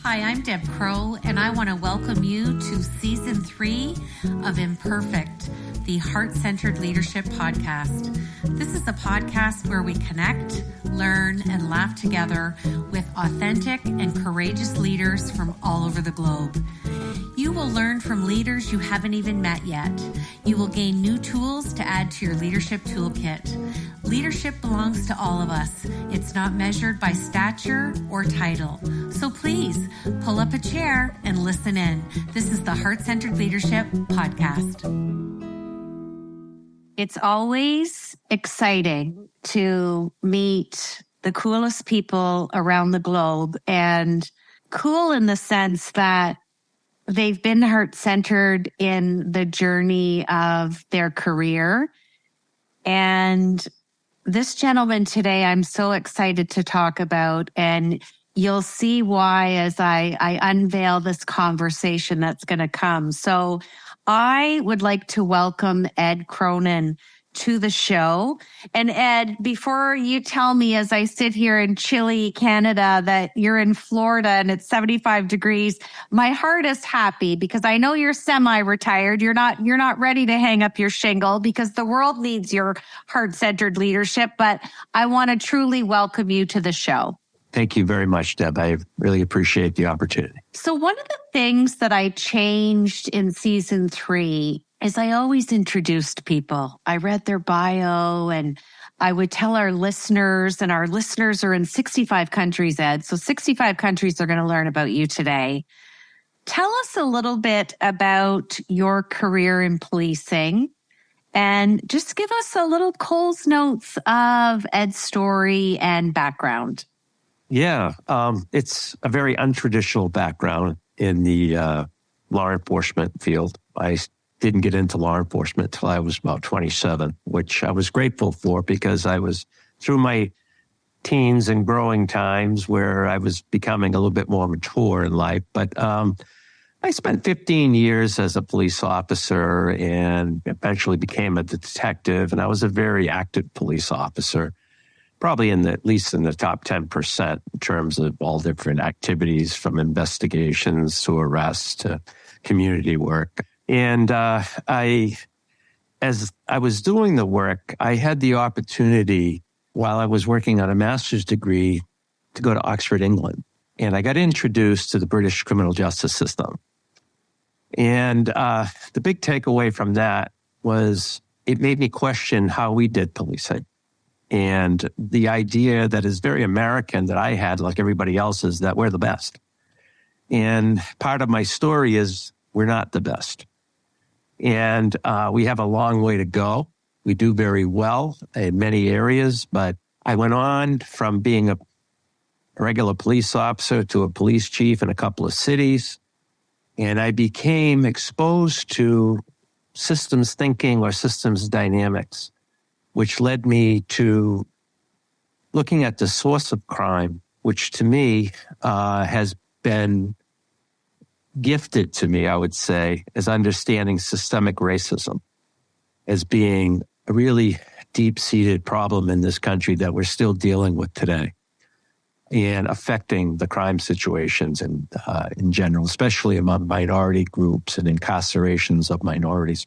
Hi, I'm Deb Crow, and I want to welcome you to Season 3 of Imperfect, the Heart-Centered Leadership Podcast. This is a podcast where we connect, learn, and laugh together with authentic and courageous leaders from all over the globe. You will learn from leaders you haven't even met yet. You will gain new tools to add to your leadership toolkit. Leadership belongs to all of us. It's not measured by stature or title. So please pull up a chair and listen in. This is the Heart-Centered Leadership Podcast. It's always exciting to meet the coolest people around the globe, and cool in the sense that they've been heart-centered in the journey of their career. And this gentleman today, I'm so excited to talk about, and you'll see why as I unveil this conversation that's going to come. So I would like to welcome Ed Cronin to the show. And Ed, before you tell me as I sit here in chilly Canada that you're in Florida and it's 75 degrees, my heart is happy because I know you're semi-retired. You're not ready to hang up your shingle because the world needs your heart-centered leadership, but I want to truly welcome you to the show. Thank you very much, Deb. I really appreciate the opportunity. So one of the things that I changed in season 3 is I always introduced people. I read their bio and I would tell our listeners, and our listeners are in 65 countries, Ed. So 65 countries are going to learn about you today. Tell us a little bit about your career in policing and just give us a little Coles Notes of Ed's story and background. Yeah, it's a very untraditional background in the law enforcement field. I didn't get into law enforcement until I was about 27, which I was grateful for because I was through my teens and growing times where I was becoming a little bit more mature in life. But I spent 15 years as a police officer and eventually became a detective. And I was a very active police officer, probably at least in the top 10% in terms of all different activities from investigations to arrests to community work. And as I was doing the work, I had the opportunity while I was working on a master's degree to go to Oxford, England. And I got introduced to the British criminal justice system. And the big takeaway from that was it made me question how we did policing. And the idea that is very American that I had, like everybody else, is that we're the best. And part of my story is we're not the best. And we have a long way to go. We do very well in many areas, but I went on from being a regular police officer to a police chief in a couple of cities. And I became exposed to systems thinking or systems dynamics, which led me to looking at the source of crime, which to me has been gifted to me, I would say, as understanding systemic racism as being a really deep-seated problem in this country that we're still dealing with today and affecting the crime situations in general, especially among minority groups and incarcerations of minorities.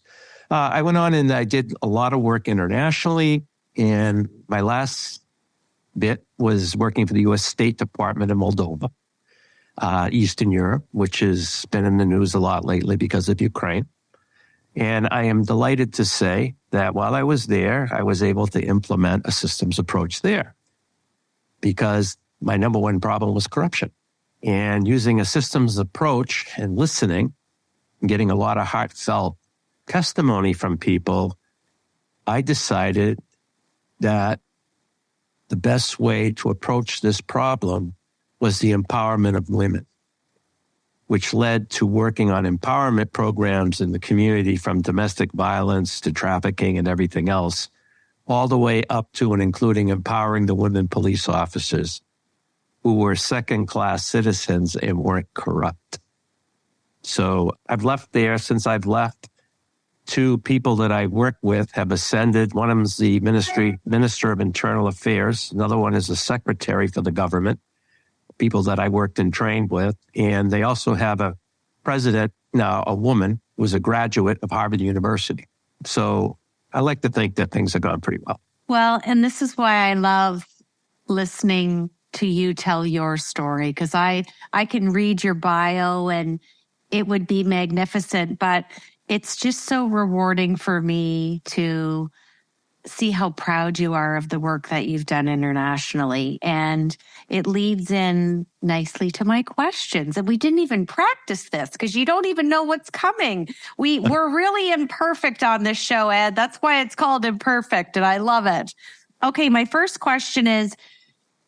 I went on and I did a lot of work internationally, and my last bit was working for the U.S. State Department in Moldova, Eastern Europe, which has been in the news a lot lately because of Ukraine. And I am delighted to say that while I was there, I was able to implement a systems approach there because my number one problem was corruption. And using a systems approach and listening, and getting a lot of heartfelt testimony from people, I decided that the best way to approach this problem was the empowerment of women, which led to working on empowerment programs in the community from domestic violence to trafficking and everything else, all the way up to and including empowering the women police officers who were second-class citizens and weren't corrupt. So I've left there. Since I've left, 2 people that I work with have ascended. One of them is the Minister of Internal Affairs. Another one is the Secretary for the government. people that I worked and trained with. And they also have a president, now a woman, who was a graduate of Harvard University. So I like to think that things have gone pretty well. Well, and this is why I love listening to you tell your story, because I can read your bio and it would be magnificent, but it's just so rewarding for me to see how proud you are of the work that you've done internationally. And it leads in nicely to my questions. And we didn't even practice this because you don't even know what's coming. We're really imperfect on this show, Ed. That's why it's called Imperfect, and I love it. Okay, my first question is,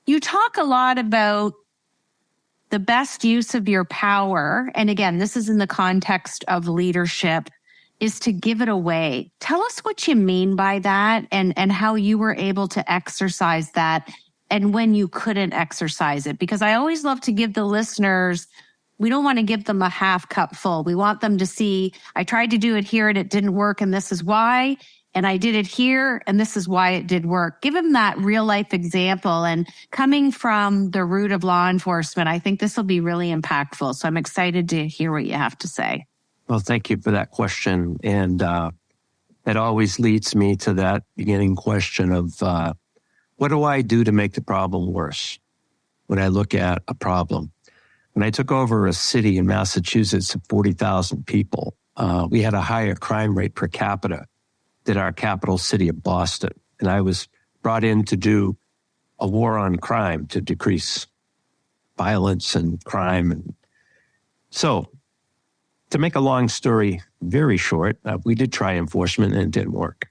you talk a lot about the best use of your power. And again, this is in the context of leadership, is to give it away. Tell us what you mean by that and how you were able to exercise that and when you couldn't exercise it. Because I always love to give the listeners, we don't want to give them a half cup full. We want them to see, I tried to do it here and it didn't work, and this is why. And I did it here, and this is why it did work. Give them that real life example. And coming from the root of law enforcement, I think this will be really impactful. So I'm excited to hear what you have to say. Well, thank you for that question. And that always leads me to that beginning question of what do I do to make the problem worse when I look at a problem? When I took over a city in Massachusetts of 40,000 people, we had a higher crime rate per capita than our capital city of Boston. And I was brought in to do a war on crime to decrease violence and crime. And so, to make a long story very short, we did try enforcement and it didn't work.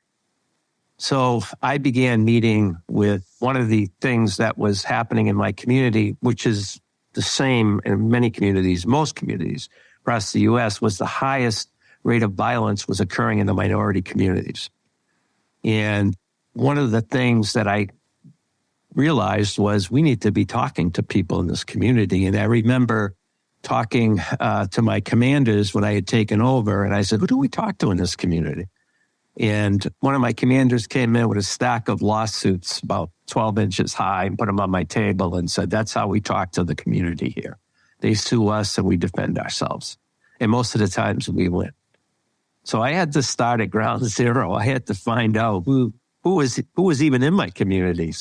So I began meeting with one of the things that was happening in my community, which is the same in many communities, most communities across the U.S., was the highest rate of violence was occurring in the minority communities. And one of the things that I realized was we need to be talking to people in this community. And I remember talking to my commanders when I had taken over, and I said, who do we talk to in this community? And one of my commanders came in with a stack of lawsuits about 12 inches high and put them on my table and said, that's how we talk to the community here. They sue us and we defend ourselves. And most of the times we win. So I had to start at ground zero. I had to find out who was even in my community.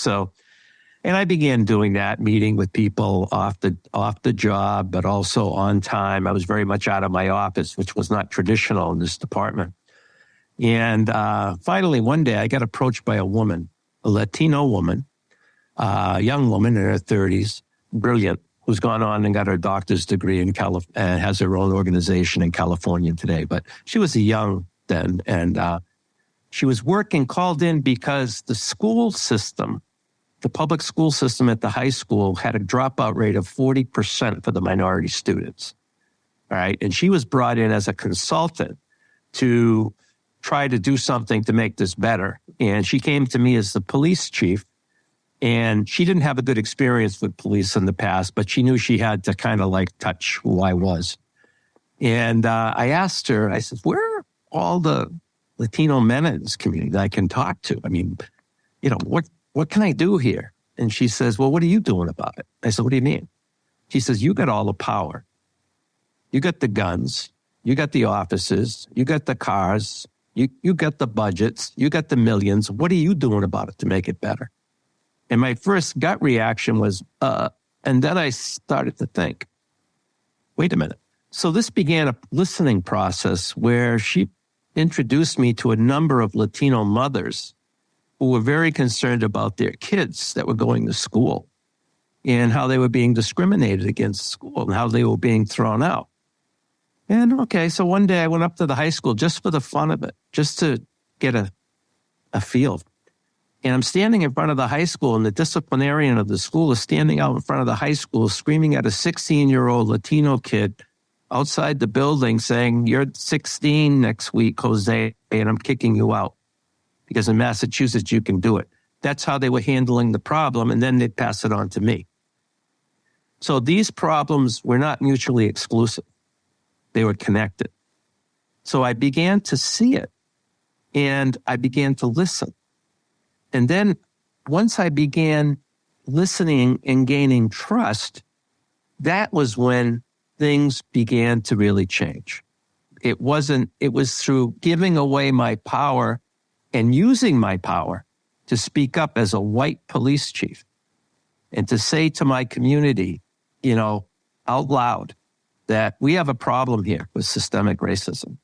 And I began doing that, meeting with people off the job, but also on time. I was very much out of my office, which was not traditional in this department. And finally, one day, I got approached by a woman, a Latino woman, a young woman in her 30s, brilliant, who's gone on and got her doctor's degree in California and has her own organization in California today. But she was young then, and she was called in because the school system, the public school system at the high school, had a dropout rate of 40% for the minority students. All right. And she was brought in as a consultant to try to do something to make this better. And she came to me as the police chief. And she didn't have a good experience with police in the past, but she knew she had to kind of like touch who I was. And I asked her, I said, where are all the Latino men in this community that I can talk to? I mean, what can I do here? And she says, well, what are you doing about it? I said, what do you mean? She says, you got all the power. You got the guns. You got the offices. You got the cars. You got the budgets. You got the millions. What are you doing about it to make it better? And my first gut reaction was, and then I started to think, wait a minute. So this began a listening process where she introduced me to a number of Latino mothers who were very concerned about their kids that were going to school and how they were being discriminated against school and how they were being thrown out. And okay, so one day I went up to the high school just for the fun of it, just to get a feel. And I'm standing in front of the high school, and the disciplinarian of the school is standing out in front of the high school screaming at a 16-year-old Latino kid outside the building saying, you're 16 next week, Jose, and I'm kicking you out. Because in Massachusetts, you can do it. That's how they were handling the problem, and then they'd pass it on to me. So these problems were not mutually exclusive. They were connected. So I began to see it, and I began to listen. And then once I began listening and gaining trust, that was when things began to really change. It was through giving away my power and using my power to speak up as a white police chief and to say to my community, out loud, that we have a problem here with systemic racism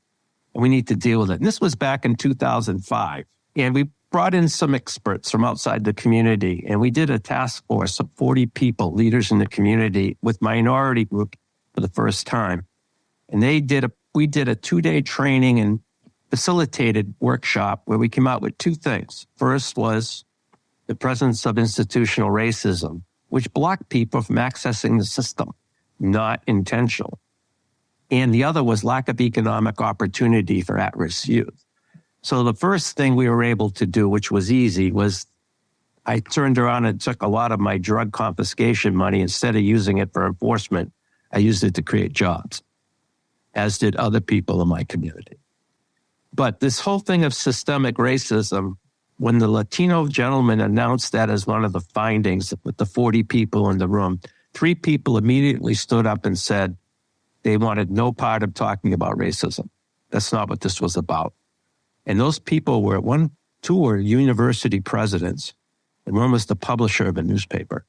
and we need to deal with it. And this was back in 2005. And we brought in some experts from outside the community, and we did a task force of 40 people, leaders in the community, with minority group for the first time. And we did a 2-day training and facilitated workshop where we came out with two things. First was the presence of institutional racism, which blocked people from accessing the system, not intentional. And the other was lack of economic opportunity for at-risk youth. So the first thing we were able to do, which was easy, was I turned around and took a lot of my drug confiscation money. Instead of using it for enforcement, I used it to create jobs, as did other people in my community. But this whole thing of systemic racism, when the Latino gentleman announced that as one of the findings with the 40 people in the room, 3 people immediately stood up and said they wanted no part of talking about racism. That's not what this was about. And those people were, 2 were university presidents, and one was the publisher of a newspaper.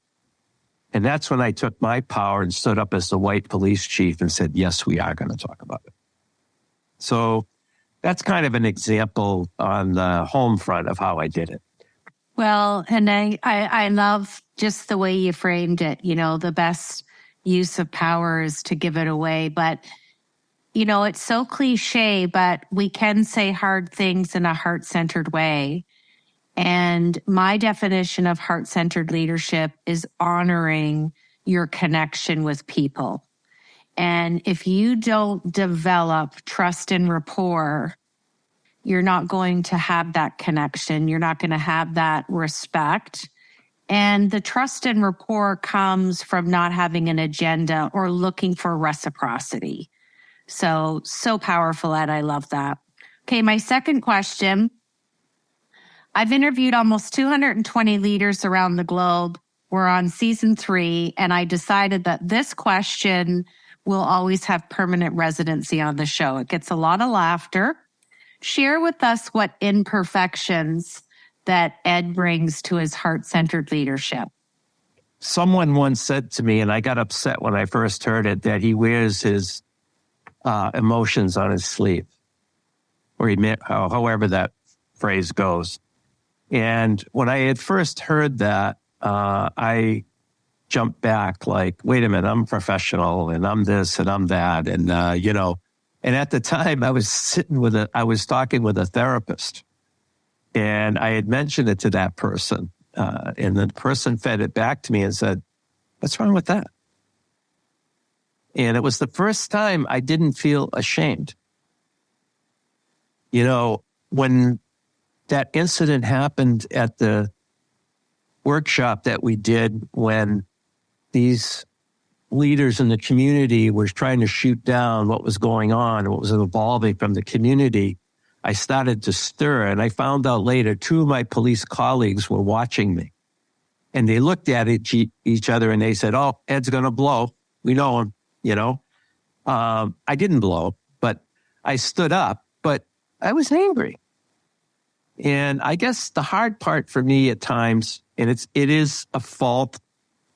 And that's when I took my power and stood up as the white police chief and said, yes, we are going to talk about it. So that's kind of an example on the home front of how I did it. Well, and I love just the way you framed it. The best use of power is to give it away. But, it's so cliche, but we can say hard things in a heart-centered way. And my definition of heart-centered leadership is honoring your connection with people. And if you don't develop trust and rapport, you're not going to have that connection. You're not going to have that respect. And the trust and rapport comes from not having an agenda or looking for reciprocity. So powerful, Ed. I love that. Okay, my second question. I've interviewed almost 220 leaders around the globe. We're on season 3, and I decided that this question will always have permanent residency on the show. It gets a lot of laughter. Share with us what imperfections that Ed brings to his heart-centered leadership. Someone once said to me, and I got upset when I first heard it, that he wears his emotions on his sleeve, or however that phrase goes. And when I had first heard that, I jumped back like, wait a minute, I'm a professional and I'm this and I'm that. And, and at the time I was talking with a therapist, and I had mentioned it to that person. And the person fed it back to me and said, what's wrong with that? And it was the first time I didn't feel ashamed. When that incident happened at the workshop that we did, when these leaders in the community were trying to shoot down what was going on, what was evolving from the community, I started to stir. And I found out later 2 of my police colleagues were watching me. And they looked at each other and they said, oh, Ed's going to blow. We know him, I didn't blow, but I stood up, but I was angry. And I guess the hard part for me at times, and it is a fault,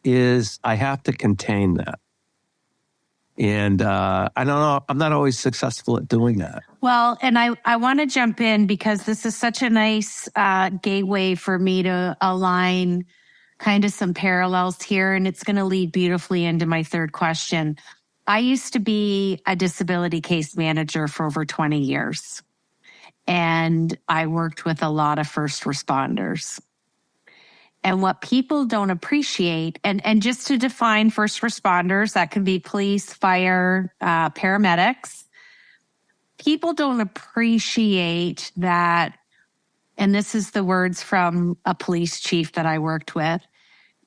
is I have to contain that. And I don't know, I'm not always successful at doing that. Well, and I want to jump in because this is such a nice gateway for me to align kind of some parallels here, and it's going to lead beautifully into my third question. I used to be a disability case manager for over 20 years, and I worked with a lot of first responders. And what people don't appreciate, and just to define first responders, that can be police, fire, paramedics. People don't appreciate that, and this is the words from a police chief that I worked with,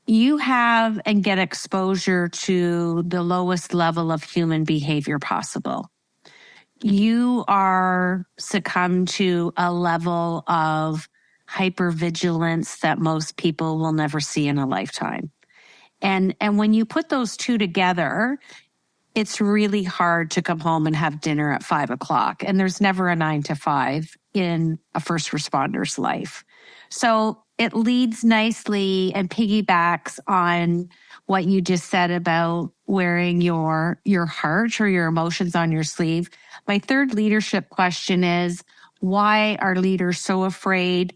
you have and get exposure to the lowest level of human behavior possible. You are succumb to a level of hypervigilance that most people will never see in a lifetime. And when you put those two together, it's really hard to come home and have dinner at 5 o'clock. And there's never a 9 to 5 in a first responder's life. So it leads nicely and piggybacks on what you just said about wearing your heart or your emotions on your sleeve. My third leadership question is, why are leaders so afraid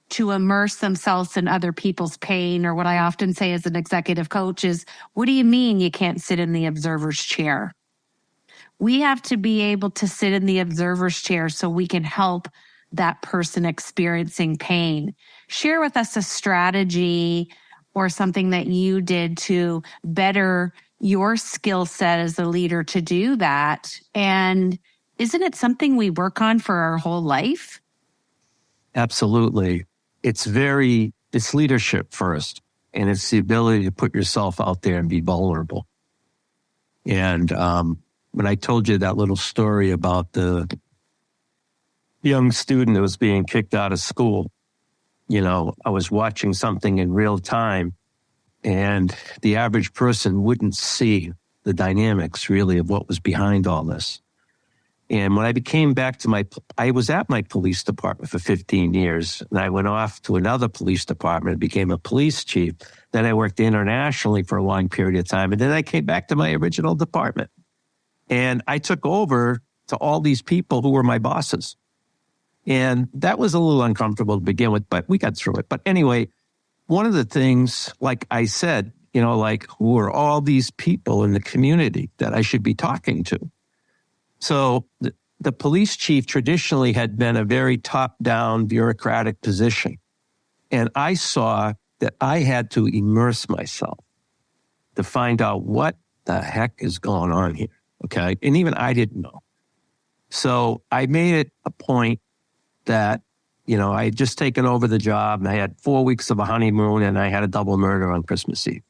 to immerse themselves in other people's pain? Or what I often say as an executive coach is, what do you mean you can't sit in the observer's chair? We have to be able to sit in the observer's chair so we can help that person experiencing pain. Share with us a strategy or something that you did to better your skill set as a leader to do that. And isn't it something we work on for our whole life? Absolutely. It's leadership first, and it's the ability to put yourself out there and be vulnerable. And when I told you that little story about the young student that was being kicked out of school, I was watching something in real time, and the average person wouldn't see the dynamics really of what was behind all this. And when I came back to I was at my police department for 15 years, and I went off to another police department and became a police chief. Then I worked internationally for a long period of time, and then I came back to my original department. And I took over to all these people who were my bosses. And that was a little uncomfortable to begin with, but we got through it. But anyway, one of the things, like I said, who are all these people in the community that I should be talking to? So the police chief traditionally had been a very top-down bureaucratic position. And I saw that I had to immerse myself to find out what the heck is going on here, okay? And even I didn't know. So I made it a point that, I had just taken over the job, and I had 4 weeks of a honeymoon, and I had a double murder on Christmas Eve.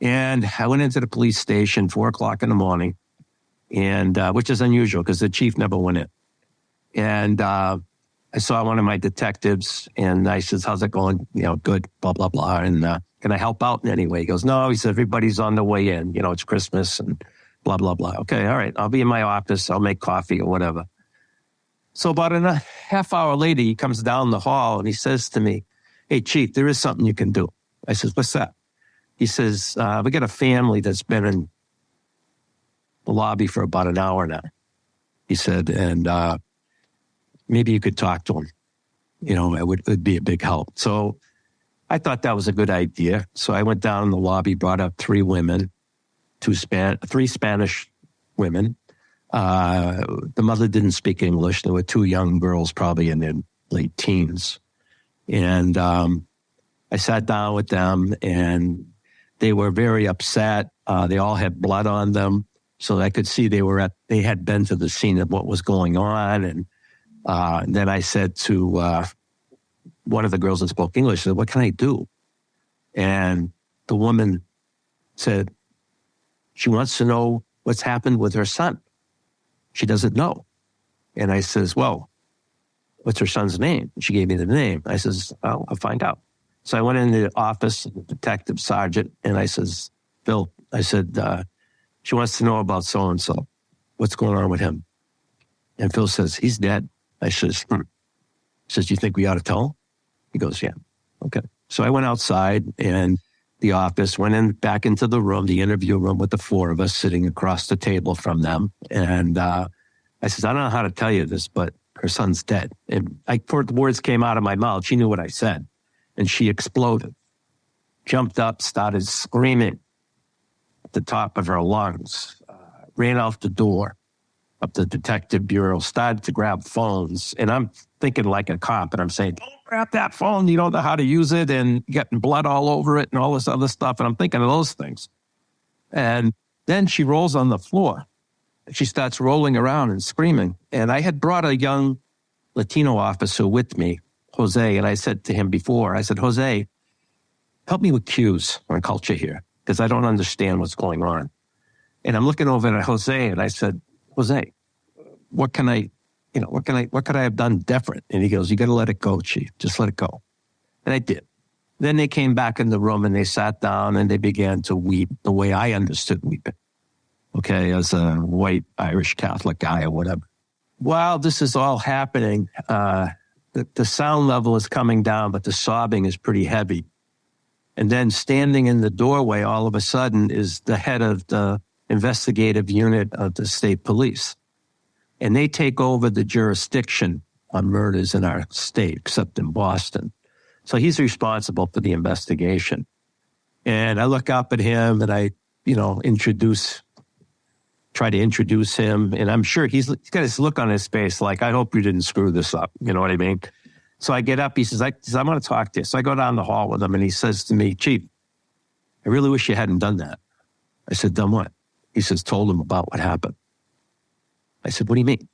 And I went into the police station 4 o'clock in the morning, and which is unusual because the chief never went in. And I saw one of my detectives, and I says, "How's it going?" Good, blah, blah, blah. And can I help out in any way? He goes, "No," he said, "everybody's on the way in. It's Christmas and blah, blah, blah." Okay, all right. I'll be in my office. I'll make coffee or whatever. So about a half hour later, he comes down the hall and he says to me, "Hey, Chief, there is something you can do." I says, "What's that?" He says, "We got a family that's been in the lobby for about an hour now." He said, "And maybe you could talk to them. It would be a big help." So I thought that was a good idea. So I went down in the lobby, brought up 3 women, 3 Spanish women. The mother didn't speak English. There were 2 young girls, probably in their late teens. And I sat down with them, and they were very upset. They all had blood on them. So I could see they had been to the scene of what was going on. And then I said to one of the girls that spoke English, I said, "What can I do?" And the woman said, she wants to know what's happened with her son. She doesn't know. And I says, "Well, what's her son's name?" She gave me the name. I says, "I'll find out." So I went in the office of the detective sergeant, and I says, "Phil," I said, "she wants to know about so-and-so. What's going on with him?" And Phil says, "He's dead." I says, He says, "You think we ought to tell him?" He goes, "Yeah." Okay. So I went outside and the office, went back into the room, the interview room with the 4 of us sitting across the table from them. And I says, "I don't know how to tell you this, but her son's dead." And before the words came out of my mouth, she knew what I said. And she exploded, jumped up, started screaming at the top of her lungs, ran out the door of the detective bureau, started to grab phones. And I'm thinking like a cop, and I'm saying, "Don't grab that phone. You don't know how to use it," and getting blood all over it and all this other stuff. And I'm thinking of those things. And then she rolls on the floor. She starts rolling around and screaming. And I had brought a young Latino officer with me, Jose, and I said to him before, I said, "Jose, help me with cues on culture here, because I don't understand what's going on." And I'm looking over at Jose, and I said, "Jose, what could I have done different?" And he goes, "You got to let it go, Chief. Just let it go." And I did. Then they came back in the room and they sat down and they began to weep the way I understood weeping. Okay, as a white Irish Catholic guy or whatever. While this is all happening, the sound level is coming down, but the sobbing is pretty heavy. And then standing in the doorway all of a sudden is the head of the investigative unit of the state police. And they take over the jurisdiction on murders in our state, except in Boston. So he's responsible for the investigation. And I look up at him and I, try to introduce him. And I'm sure he's got this look on his face like, I hope you didn't screw this up. You know what I mean? So I get up. He says, I want to talk to you. So I go down the hall with him and he says to me, Chief, I really wish you hadn't done that. I said, done what? He says, told him about what happened. I said, what do you mean?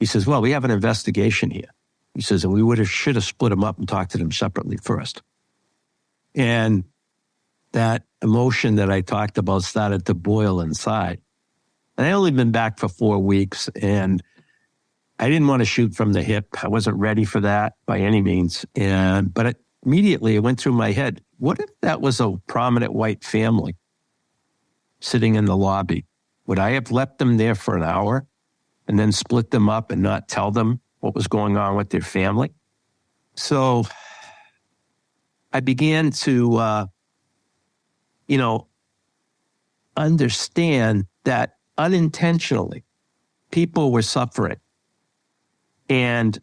He says, well, we have an investigation here. He says, and we should have split them up and talked to them separately first. And that emotion that I talked about started to boil inside. And I only been back for 4 weeks, and I didn't want to shoot from the hip. I wasn't ready for that by any means. But immediately it went through my head, what if that was a prominent white family sitting in the lobby? Would I have left them there for an hour and then split them up and not tell them what was going on with their family? So I began to, understand that unintentionally people were suffering. And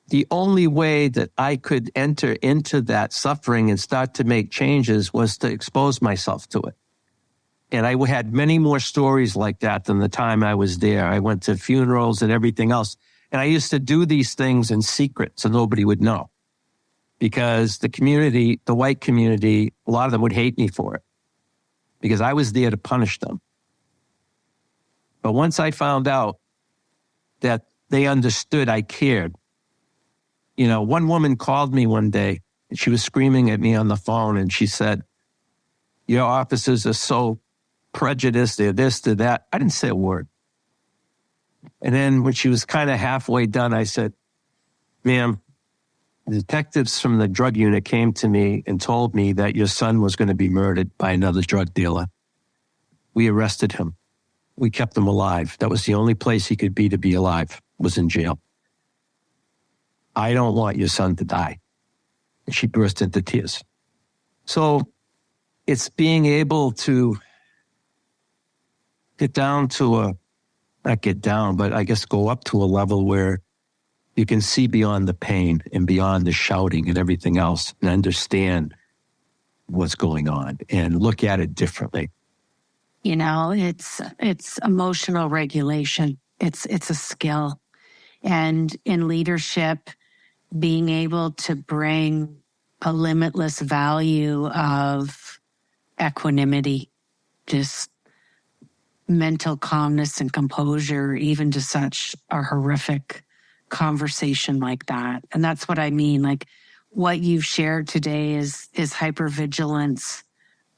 the only way that I could enter into that suffering and start to make changes was to expose myself to it. And I had many more stories like that than the time I was there. I went to funerals and everything else. And I used to do these things in secret so nobody would know. Because the community, the white community, a lot of them would hate me for it. Because I was there to punish them. But once I found out that they understood I cared, one woman called me one day and she was screaming at me on the phone and she said, your officers are so prejudiced, they're this, they're that. I didn't say a word. And then when she was kind of halfway done, I said, ma'am, the detectives from the drug unit came to me and told me that your son was going to be murdered by another drug dealer. We arrested him. We kept him alive. That was the only place he could be alive, was in jail. I don't want your son to die. And she burst into tears. So it's being able to get down to not get down, but I guess go up to a level where you can see beyond the pain and beyond the shouting and everything else and understand what's going on and look at it differently. It's emotional regulation. It's a skill. And in leadership, being able to bring a limitless value of equanimity, just mental calmness and composure, even to such a horrific conversation like that. And that's what I mean. Like what you've shared today is hypervigilance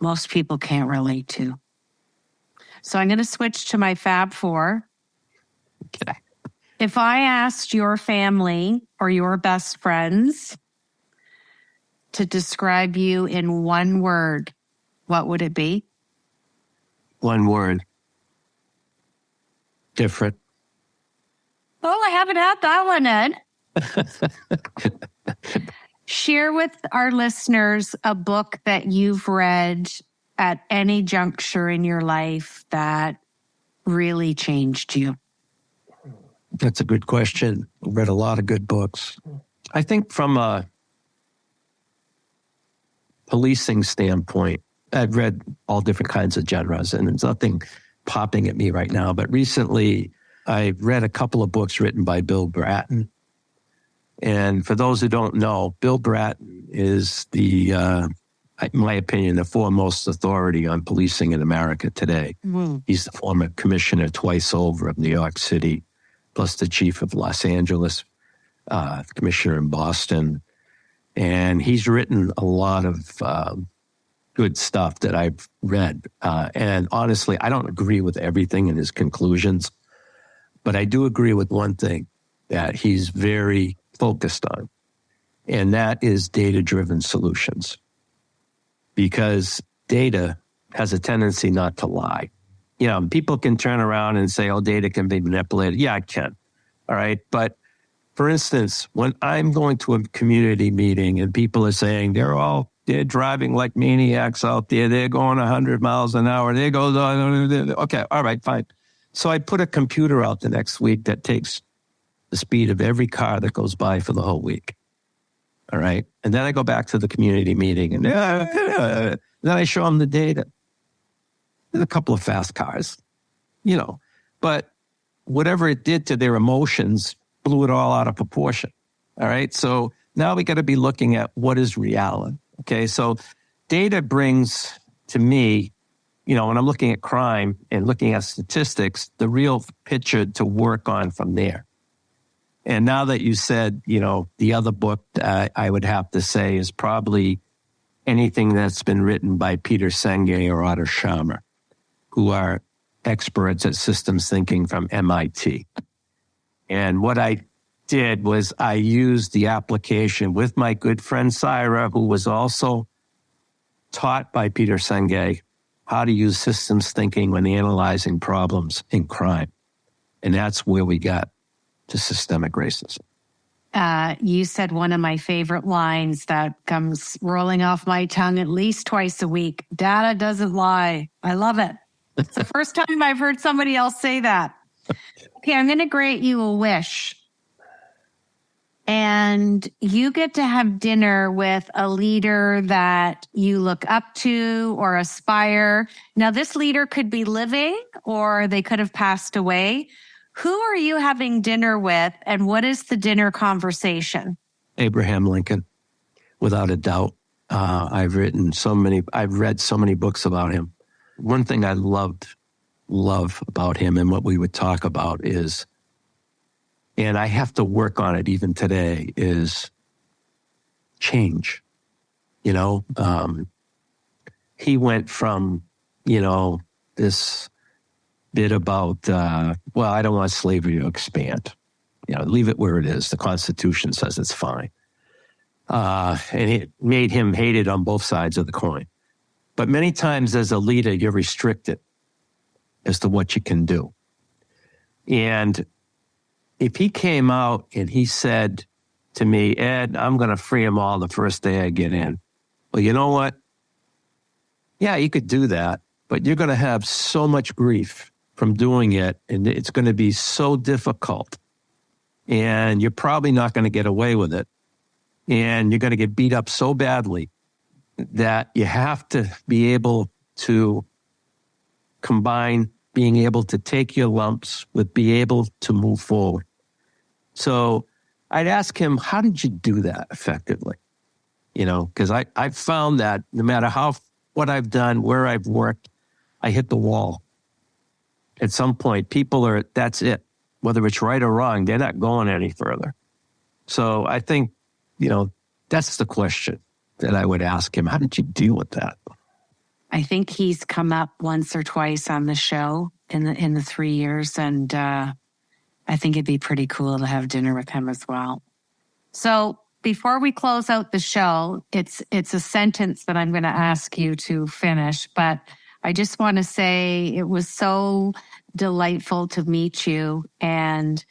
most people can't relate to. So I'm going to switch to my Fab Four. Okay. If I asked your family or your best friends to describe you in one word, what would it be? One word. Different. Oh, I haven't had that one, Ed. Share with our listeners a book that you've read at any juncture in your life that really changed you. That's a good question. I've read a lot of good books. I think from a policing standpoint, I've read all different kinds of genres, and there's nothing popping at me right now. But recently, I read a couple of books written by Bill Bratton. And for those who don't know, Bill Bratton is in my opinion, the foremost authority on policing in America today. Mm. He's the former commissioner twice over of New York City, plus the chief of Los Angeles, commissioner in Boston. And he's written a lot of good stuff that I've read. And honestly, I don't agree with everything in his conclusions, but I do agree with one thing that he's very focused on. And that is data-driven solutions. Because data has a tendency not to lie. People can turn around and say, oh, data can be manipulated. Yeah, it can. All right. But for instance, when I'm going to a community meeting and people are saying they're driving like maniacs out there, they're going 100 miles an hour, they go, okay, all right, fine. So I put a computer out the next week that takes the speed of every car that goes by for the whole week. All right. And then I go back to the community meeting and then I show them the data. There's a couple of fast cars, but whatever it did to their emotions blew it all out of proportion. All right. So now we got to be looking at what is reality. Okay. So data brings to me, when I'm looking at crime and looking at statistics, the real picture to work on from there. And now that you said, the other book I would have to say is probably anything that's been written by Peter Senge or Otto Scharmer, who are experts at systems thinking from MIT. And what I did was I used the application with my good friend Syra, who was also taught by Peter Senge how to use systems thinking when analyzing problems in crime. And that's where we got to systemic racism. You said one of my favorite lines that comes rolling off my tongue at least twice a week. Data doesn't lie. I love it. It's the first time I've heard somebody else say that. Okay, I'm going to grant you a wish. And you get to have dinner with a leader that you look up to or aspire. Now, this leader could be living or they could have passed away. Who are you having dinner with, and what is the dinner conversation? Abraham Lincoln, without a doubt. I've read so many books about him. One thing I love about him and what we would talk about is, and I have to work on it even today, is change. He went from, this bit about, I don't want slavery to expand. Leave it where it is. The Constitution says it's fine. And it made him hated on both sides of the coin. But many times as a leader, you're restricted as to what you can do. And if he came out and he said to me, Ed, I'm going to free them all the first day I get in. Well, you know what? Yeah, you could do that, but you're going to have so much grief from doing it, and it's going to be so difficult, and you're probably not going to get away with it, and you're going to get beat up so badly that you have to be able to combine being able to take your lumps with be able to move forward. So I'd ask him, how did you do that effectively? Because I found that no matter what I've done, where I've worked, I hit the wall. At some point, that's it. Whether it's right or wrong, they're not going any further. So I think, that's the question that I would ask him. How did you deal with that? I think he's come up once or twice on the show in the 3 years, and I think it'd be pretty cool to have dinner with him as well. So before we close out the show, it's a sentence that I'm going to ask you to finish, but I just want to say it was so delightful to meet you, and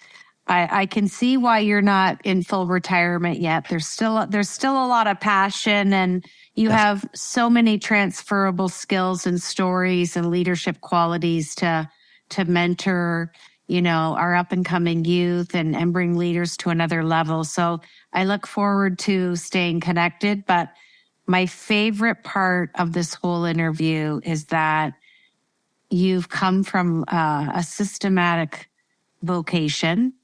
I can see why you're not in full retirement yet. There's still a lot of passion, and you have so many transferable skills and stories and leadership qualities to mentor, our up and coming youth and bring leaders to another level. So I look forward to staying connected. But my favorite part of this whole interview is that you've come from a systematic vocation,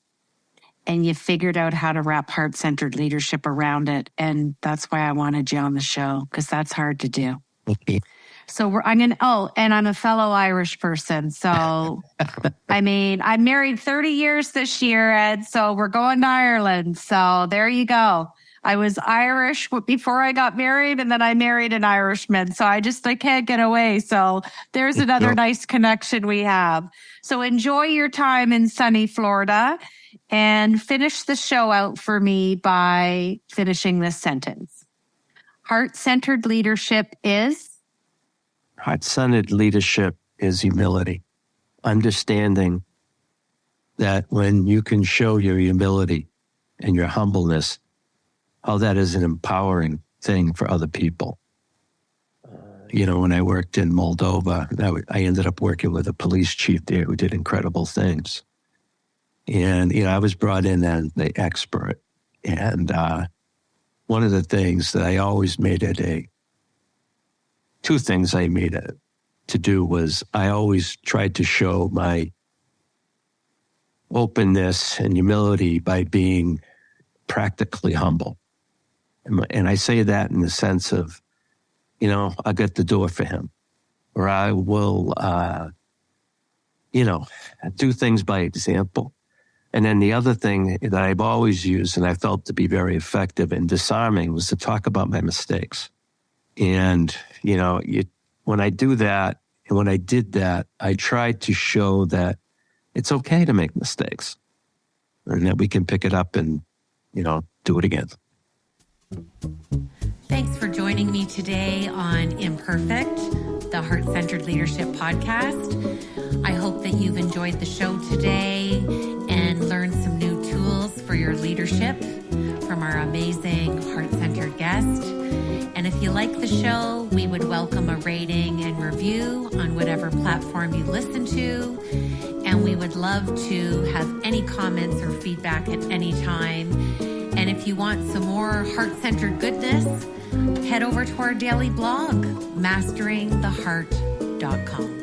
and you figured out how to wrap heart-centered leadership around it. And that's why I wanted you on the show, because that's hard to do. Okay. So and I'm a fellow Irish person. So, I'm married 30 years this year, Ed. So we're going to Ireland. So there you go. I was Irish before I got married, and then I married an Irishman. So I can't get away. So there's another nice connection we have. So enjoy your time in sunny Florida. and finish the show out for me by finishing this sentence. Heart-centered leadership is? Heart-centered leadership is humility. Understanding that when you can show your humility and your humbleness, how that is an empowering thing for other people. When I worked in Moldova, I ended up working with a police chief there who did incredible things. And, I was brought in as the expert. And one of the things that I always made it two things I made it to do was I always tried to show my openness and humility by being practically humble. And I say that in the sense of, I'll get the door for him, or I will, do things by example. And then the other thing that I've always used and I felt to be very effective in disarming was to talk about my mistakes. And, when I do that, and when I did that, I tried to show that it's okay to make mistakes and that we can pick it up and, do it again. Thanks for joining me today on Imperfect, the Heart-Centered Leadership Podcast. I hope that you've enjoyed the show today and learned some new tools for your leadership from our amazing heart-centered guest. And if you like the show, we would welcome a rating and review on whatever platform you listen to. And we would love to have any comments or feedback at any time. And if you want some more heart-centered goodness, head over to our daily blog, masteringtheheart.com.